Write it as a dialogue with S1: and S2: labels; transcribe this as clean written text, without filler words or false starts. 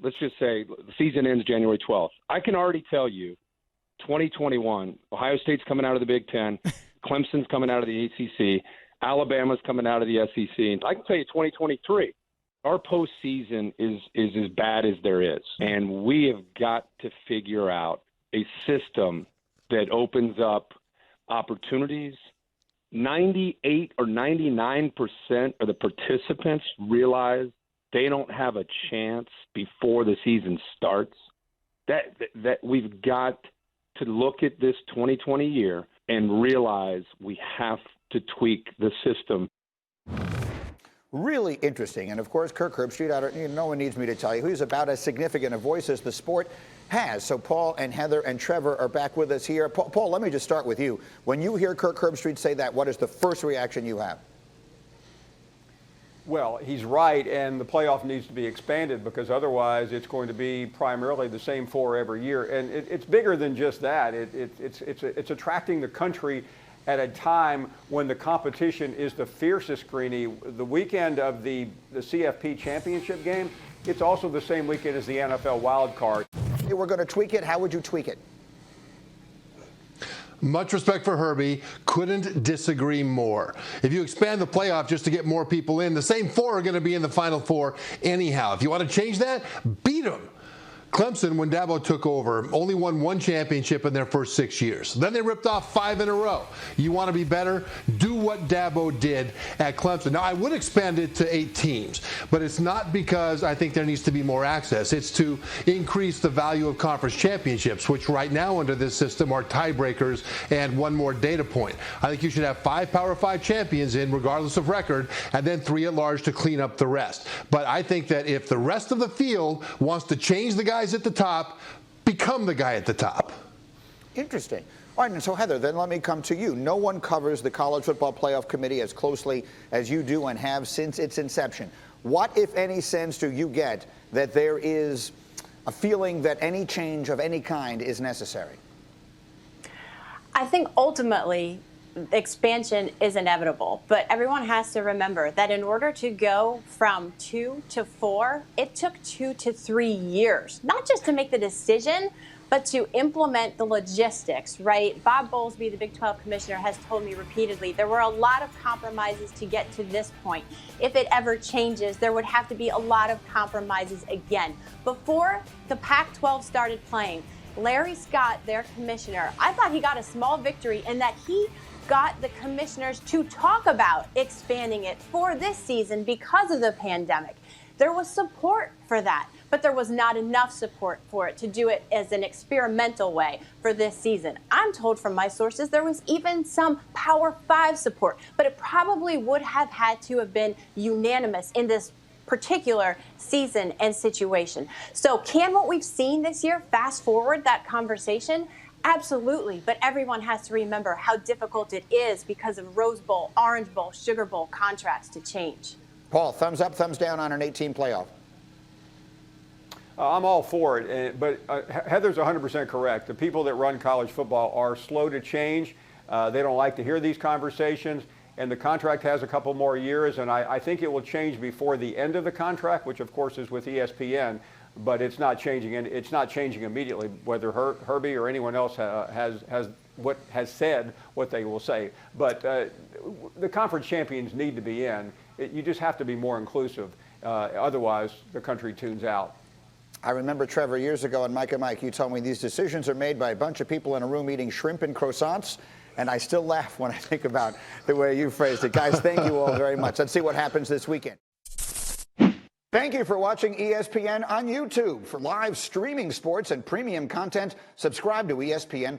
S1: let's just say the season ends January 12th. I can already tell you 2021, Ohio State's coming out of the Big Ten, Clemson's coming out of the ACC, Alabama's coming out of the SEC. And I can tell you 2023, our postseason is as bad as there is. And we have got to figure out a system that opens up opportunities. 98 or 99% of the participants realize they don't have a chance before the season starts. That we've got to look at this 2020 year and realize we have to tweak the system.
S2: Really interesting. And, of course, Kirk Herbstreit, no one needs me to tell you, he's about as significant a voice as the sport has. So Paul and Heather and Trevor are back with us here. Paul, let me just start with you. When you hear Kirk Herbstreit say that, what is the first reaction you have?
S3: Well, he's right, and the playoff needs to be expanded because otherwise it's going to be primarily the same four every year. And it's bigger than just that. It's attracting the country at a time when the competition is the fiercest, Greeny. The weekend of the CFP championship game, it's also the same weekend as the NFL wild card.
S2: If you were going to tweak it, how would you tweak it?
S4: Much respect for Herbie. Couldn't disagree more. If you expand the playoff just to get more people in, the same four are going to be in the Final Four anyhow. If you want to change that, beat them. Clemson, when Dabo took over, only won one championship in their first 6 years. Then they ripped off 5 in a row. You want to be better? Do what Dabo did at Clemson. Now, I would expand it to 8 teams, but it's not because I think there needs to be more access. It's to increase the value of conference championships, which right now under this system are tiebreakers and one more data point. I think you should have 5 Power 5 champions in, regardless of record, and then 3 at large to clean up the rest. But I think that if the rest of the field wants to change the guys at the top, become the guy at the top.
S2: Interesting. All right, and so Heather, then let me come to you. No one covers the College Football Playoff Committee as closely as you do and have since its inception. What, if any, sense do you get that there is a feeling that any change of any kind is necessary?
S5: I think ultimately expansion is inevitable, but everyone has to remember that in order to go from 2 to 4, it took 2 to 3 years, not just to make the decision, but to implement the logistics, right? Bob Bowlesby, the Big 12 commissioner, has told me repeatedly there were a lot of compromises to get to this point. If it ever changes, there would have to be a lot of compromises again. Before the Pac-12 started playing, Larry Scott, their commissioner, I thought he got a small victory in that he got the commissioners to talk about expanding it for this season because of the pandemic. There was support for that, but there was not enough support for it to do it as an experimental way for this season. I'm told from my sources there was even some Power 5 support, but it probably would have had to have been unanimous in this particular season and situation. So can what we've seen this year fast forward that conversation? Absolutely, but everyone has to remember how difficult it is because of Rose Bowl, Orange Bowl, Sugar Bowl contracts to change.
S2: Paul, thumbs up, thumbs down on an 8-team playoff?
S3: I'm all for it, but Heather's 100% correct. The people that run college football are slow to change. They don't like to hear these conversations, and the contract has a couple more years, and I think it will change before the end of the contract, which of course is with ESPN. But it's not changing, and it's not changing immediately. Whether Herbie or anyone else has said what they will say, but the conference champions need to be in. You just have to be more inclusive. Otherwise, the country tunes out.
S2: I remember, Trevor, years ago on Mike and Mike, you told me these decisions are made by a bunch of people in a room eating shrimp and croissants, and I still laugh when I think about the way you phrased it. Guys, thank you all very much. Let's see what happens this weekend. Thank you for watching ESPN on YouTube. For live streaming sports and premium content, subscribe to ESPN+.